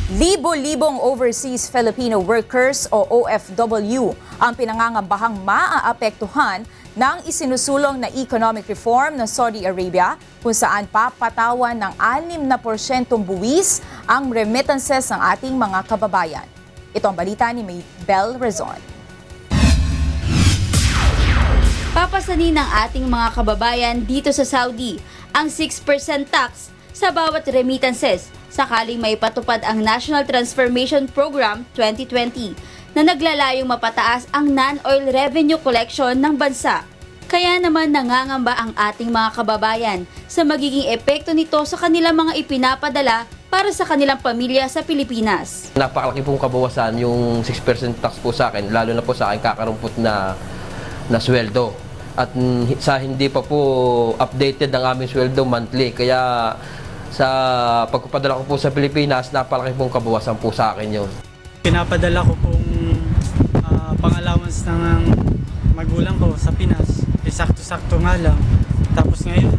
Libo-libong overseas Filipino workers o OFW ang pinangangambahang maaapektuhan ng isinusulong na economic reform ng Saudi Arabia kung saan papatawan ng 6% buwis ang remittances ng ating mga kababayan. Ito ang balita ni Maybel Rezon. Papasanin ng ating mga kababayan dito sa Saudi ang 6% tax sa bawat remittances sakaling may patupad ang National Transformation Program 2020 na naglalayong mapataas ang non-oil revenue collection ng bansa. Kaya naman nangangamba ang ating mga kababayan sa magiging epekto nito sa kanilang mga ipinapadala para sa kanilang pamilya sa Pilipinas. Napakalaki pong kabawasan yung 6% tax po sa akin, lalo na po sa akin kakarumpot na sweldo. At sa hindi pa po updated ang aming sweldo monthly, kaya sa pagpapadala ko po sa Pilipinas, napalaki pong kabawasan po sa akin yun. Pinapadala ko pong pang-allowance ng magulang ko sa Pinas. Sakto-sakto nga lang. Tapos ngayon,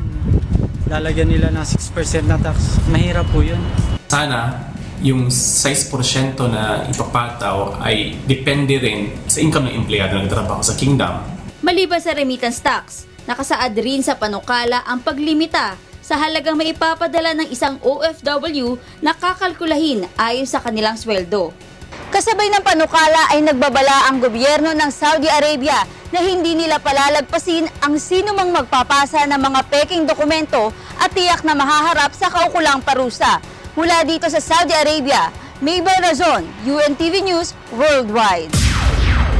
lalagyan nila ng 6% na tax. Mahirap po yun. Sana yung 6% na ipapataw ay depende rin sa income ng empleyado na nagtatrabaho sa Kingdom. Maliban sa remittance tax, nakasaad rin sa panukala ang paglimita sa halagang maipapadala ng isang OFW na kakalkulahin ayon sa kanilang sweldo. Kasabay ng panukala ay nagbabala ang gobyerno ng Saudi Arabia na hindi nila palalagpasin ang sinumang magpapasa ng mga peking dokumento at tiyak na mahaharap sa kaukulang parusa. Mula dito sa Saudi Arabia, Maybel Rezon, UNTV News Worldwide.